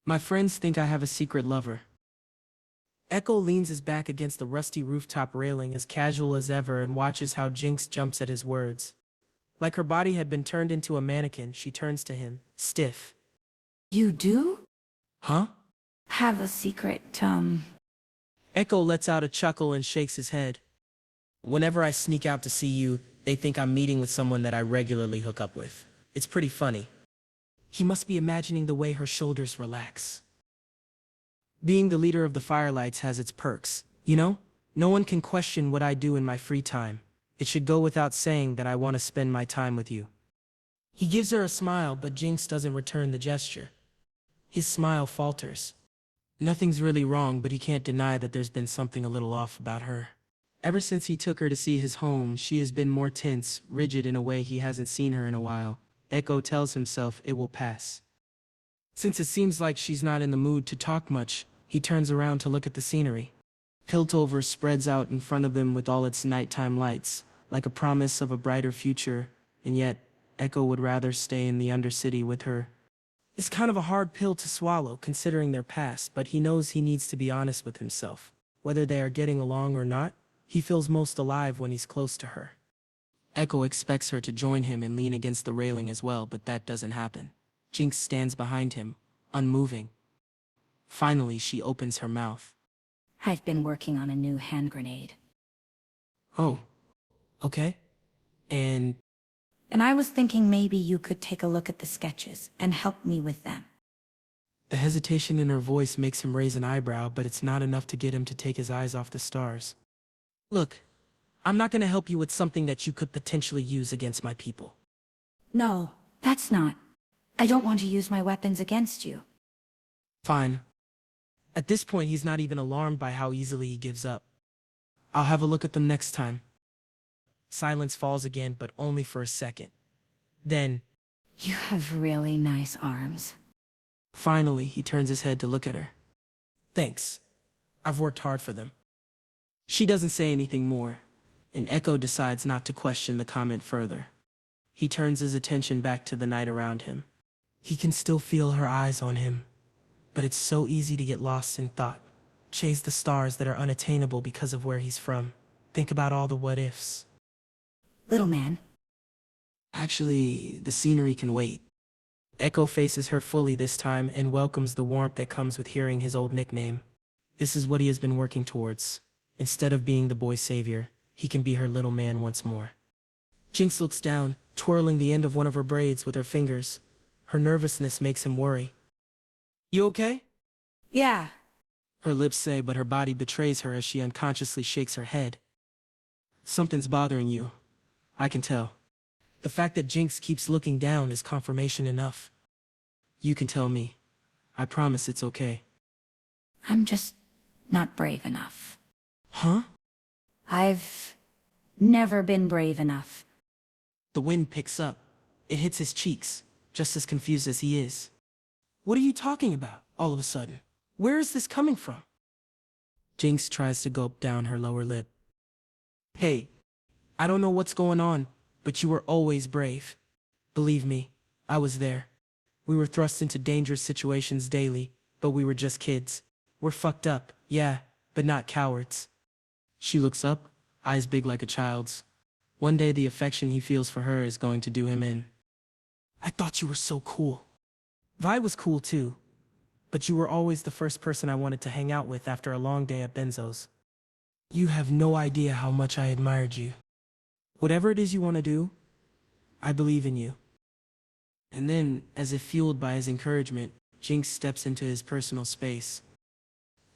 My friends think I have a secret lover. Ekko leans his back against the rusty rooftop railing as casual as ever and watches how Jinx jumps at his words. Like her body had been turned into a mannequin, she turns to him, stiff. You do? Huh? Have a secret, Ekko lets out a chuckle and shakes his head. Whenever I sneak out to see you, they think I'm meeting with someone that I regularly hook up with. It's pretty funny. He must be imagining the way her shoulders relax. Being the leader of the Firelights has its perks, you know? No one can question what I do in my free time. It should go without saying that I want to spend my time with you. He gives her a smile, but Jinx doesn't return the gesture. His smile falters. Nothing's really wrong, but he can't deny that there's been something a little off about her. Ever since he took her to see his home, she has been more tense, rigid in a way he hasn't seen her in a while. Ekko tells himself it will pass. Since it seems like she's not in the mood to talk much, he turns around to look at the scenery. Piltover spreads out in front of him with all its nighttime lights, like a promise of a brighter future, and yet, Ekko would rather stay in the Undercity with her. It's kind of a hard pill to swallow, considering their past, but he knows he needs to be honest with himself. Whether they are getting along or not, he feels most alive when he's close to her. Ekko expects her to join him and lean against the railing as well, but that doesn't happen. Jinx stands behind him, unmoving. Finally, she opens her mouth. I've been working on a new hand grenade. Oh, okay. And I was thinking maybe you could take a look at the sketches and help me with them. the hesitation in her voice makes him raise an eyebrow, but it's not enough to get him to take his eyes off the stars. Look, I'm not gonna help you with something that you could potentially use against my people. No, that's not. I don't want to use my weapons against you. Fine. At this point, he's not even alarmed by how easily he gives up. I'll have a look at them next time. Silence falls again, but only for a second. Then, You have really nice arms. finally, he turns his head to look at her. Thanks. I've worked hard for them. She doesn't say anything more, and Ekko decides not to question the comment further. He turns his attention back to the night around him. He can still feel her eyes on him, but it's so easy to get lost in thought. Chase the stars that are unattainable because of where he's from. Think about all the what-ifs. Little man. Actually, the scenery can wait. Ekko faces her fully this time and welcomes the warmth that comes with hearing his old nickname. This is what he has been working towards. Instead of being the boy's savior, he can be her little man once more. Jinx looks down, twirling the end of one of her braids with her fingers. Her nervousness makes him worry. You okay? Yeah. Her lips say, but her body betrays her as she unconsciously shakes her head. Something's bothering you. I can tell. The fact that Jinx keeps looking down is confirmation enough. You can tell me. I promise it's okay. I'm just not brave enough. Huh? I've never been brave enough. The wind picks up. It hits his cheeks, just as confused as he is. What are you talking about, all of a sudden? Where is this coming from? Jinx tries to gulp down her lower lip. Hey, I don't know what's going on, but you were always brave. Believe me, I was there. We were thrust into dangerous situations daily, but we were just kids. We're fucked up, yeah, but not cowards. She looks up, eyes big like a child's. One day the affection he feels for her is going to do him in. I thought you were so cool. Vi was cool too, but you were always the first person I wanted to hang out with after a long day at Benzo's. You have no idea how much I admired you. Whatever it is you want to do, I believe in you. And then, as if fueled by his encouragement, Jinx steps into his personal space.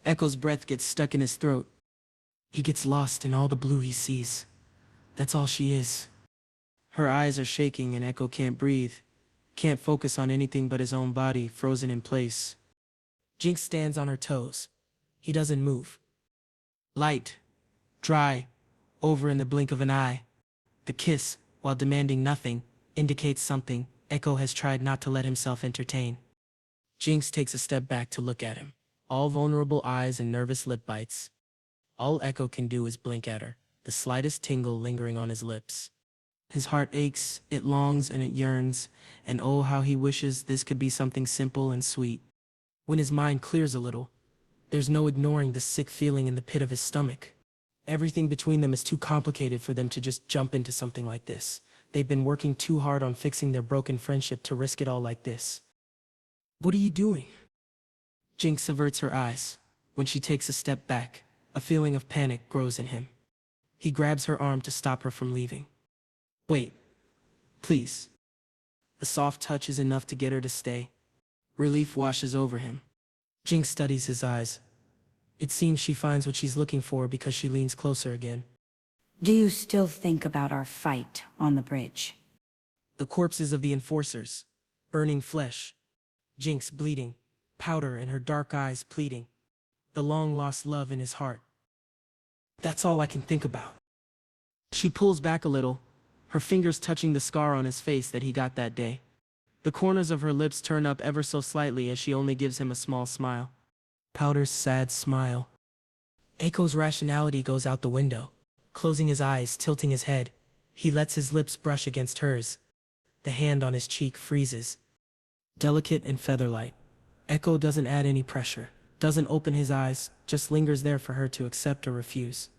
Ekko's breath gets stuck in his throat. He gets lost in all the blue he sees. That's all she is. Her eyes are shaking and Ekko can't breathe, can't focus on anything but his own body, frozen in place. Jinx stands on her toes. He doesn't move. Light, dry, over in the blink of an eye. The kiss, while demanding nothing, indicates something Ekko has tried not to let himself entertain. Jinx takes a step back to look at him, all vulnerable eyes and nervous lip bites. All Ekko can do is blink at her, the slightest tingle lingering on his lips. His heart aches, it longs and it yearns, and oh how he wishes this could be something simple and sweet. When his mind clears a little, there's no ignoring the sick feeling in the pit of his stomach. Everything between them is too complicated for them to just jump into something like this. They've been working too hard on fixing their broken friendship to risk it all like this. What are you doing? Jinx averts her eyes. When she takes a step back, a feeling of panic grows in him. He grabs her arm to stop her from leaving. Wait. Please. The soft touch is enough to get her to stay. Relief washes over him. Jinx studies his eyes. It seems she finds what she's looking for because she leans closer again. Do you still think about our fight on the bridge? The corpses of the enforcers, burning flesh, Jinx bleeding, Powder in her dark eyes pleading, the long-lost love in his heart. That's all I can think about. She pulls back a little, her fingers touching the scar on his face that he got that day. The corners of her lips turn up ever so slightly as she only gives him a small smile. Powder's sad smile. Ekko's rationality goes out the window. Closing his eyes, tilting his head, he lets his lips brush against hers. The hand on his cheek freezes. Delicate and featherlight. Ekko doesn't add any pressure, doesn't open his eyes, just lingers there for her to accept or refuse.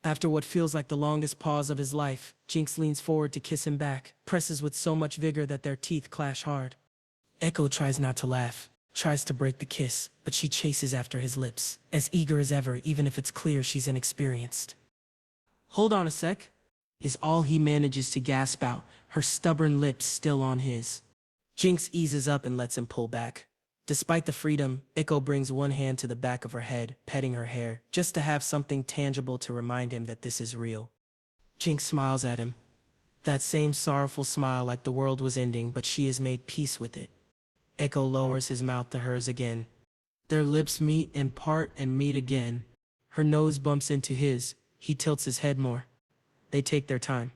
After what feels like the longest pause of his life, Jinx leans forward to kiss him back, presses with so much vigor that their teeth clash hard. Ekko tries not to laugh, tries to break the kiss, but she chases after his lips, as eager as ever even if it's clear she's inexperienced. Hold on a sec, is all he manages to gasp out, her stubborn lips still on his. Jinx eases up and lets him pull back. Despite the freedom, Ekko brings one hand to the back of her head, petting her hair, just to have something tangible to remind him that this is real. Jinx smiles at him. That same sorrowful smile like the world was ending, but she has made peace with it. Ekko lowers his mouth to hers again. Their lips meet and part and meet again. Her nose bumps into his, he tilts his head more. They take their time.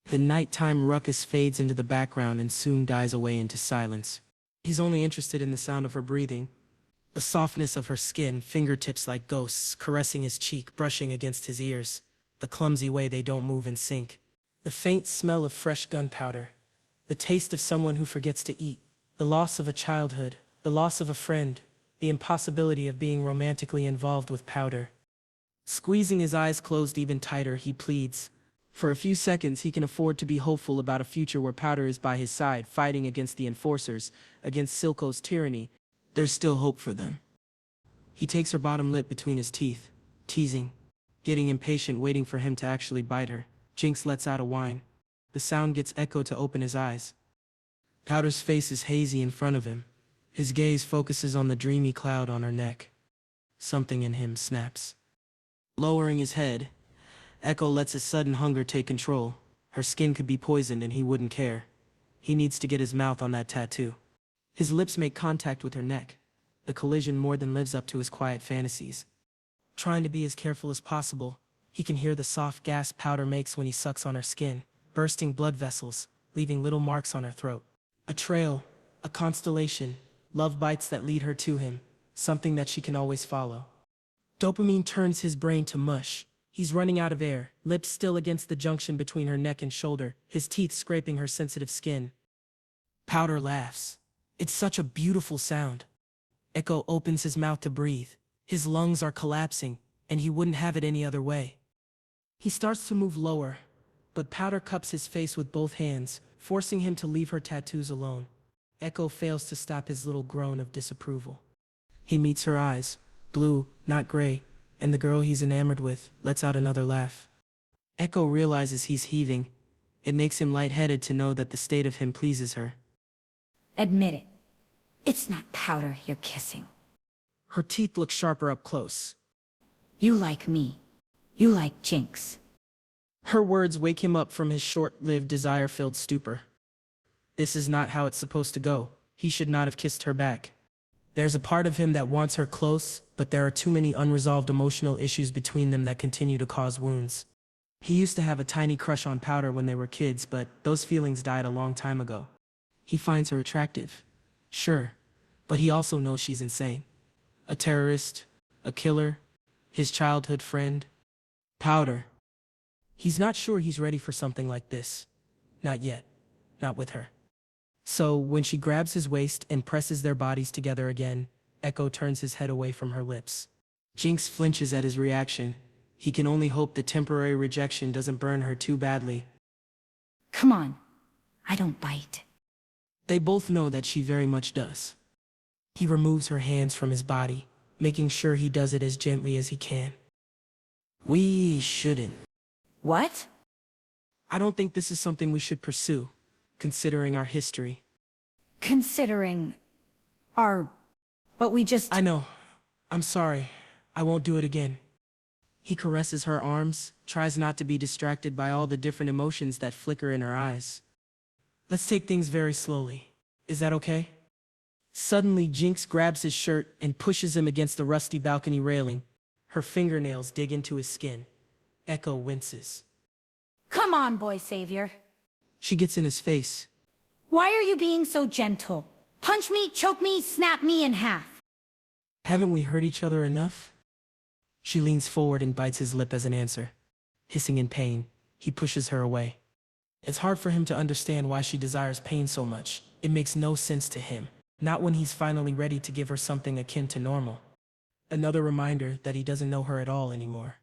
The nighttime ruckus fades into the background and soon dies away into silence. He's only interested in the sound of her breathing. The softness of her skin, fingertips like ghosts, caressing his cheek, brushing against his ears. The clumsy way they don't move in sync. The faint smell of fresh gunpowder. The taste of someone who forgets to eat. The loss of a childhood. The loss of a friend. The impossibility of being romantically involved with Powder. Squeezing his eyes closed even tighter, he pleads. For a few seconds, he can afford to be hopeful about a future where Powder is by his side, fighting against the enforcers, against Silco's tyranny. There's still hope for them. He takes her bottom lip between his teeth, teasing, getting impatient, waiting for him to actually bite her. Jinx lets out a whine. The sound gets Ekko to open his eyes. Powder's face is hazy in front of him. His gaze focuses on the dreamy cloud on her neck. Something in him snaps. Lowering his head, Ekko lets his sudden hunger take control. Her skin could be poisoned and he wouldn't care. He needs to get his mouth on that tattoo. His lips make contact with her neck. The collision more than lives up to his quiet fantasies. Trying to be as careful as possible, he can hear the soft gasp Powder makes when he sucks on her skin, bursting blood vessels, leaving little marks on her throat. A trail, a constellation, love bites that lead her to him, something that she can always follow. Dopamine turns his brain to mush. He's running out of air, lips still against the junction between her neck and shoulder, his teeth scraping her sensitive skin. Powder laughs. It's such a beautiful sound. Ekko opens his mouth to breathe. His lungs are collapsing, and he wouldn't have it any other way. He starts to move lower, but Powder cups his face with both hands, forcing him to leave her tattoos alone. Ekko fails to stop his little groan of disapproval. He meets her eyes, blue, not gray, and the girl he's enamored with lets out another laugh. Ekko realizes he's heaving. It makes him lightheaded to know that the state of him pleases her. Admit it. It's not Powder you're kissing. Her teeth look sharper up close. You like me. You like Jinx. Her words wake him up from his short-lived desire-filled stupor. This is not how it's supposed to go. He should not have kissed her back. There's a part of him that wants her close, but there are too many unresolved emotional issues between them that continue to cause wounds. He used to have a tiny crush on Powder when they were kids, but those feelings died a long time ago. He finds her attractive. Sure, but he also knows she's insane. A terrorist, a killer, his childhood friend. Powder. He's not sure he's ready for something like this. Not yet. Not with her. So, when she grabs his waist and presses their bodies together again, Ekko turns his head away from her lips. Jinx flinches at his reaction. He can only hope the temporary rejection doesn't burn her too badly. Come on. I don't bite. They both know that she very much does. He removes her hands from his body, making sure he does it as gently as he can. We shouldn't. What? I don't think this is something we should pursue, considering our history. Considering our... But we just... I know. I'm sorry. I won't do it again. He caresses her arms, tries not to be distracted by all the different emotions that flicker in her eyes. Let's take things very slowly. Is that okay? Suddenly, Jinx grabs his shirt and pushes him against the rusty balcony railing. Her fingernails dig into his skin. Ekko winces. Come on, boy savior. She gets in his face. Why are you being so gentle? Punch me, choke me, snap me in half. Haven't we hurt each other enough? She leans forward and bites his lip as an answer. Hissing in pain, he pushes her away. It's hard for him to understand why she desires pain so much. It makes no sense to him. Not when he's finally ready to give her something akin to normal. Another reminder that he doesn't know her at all anymore.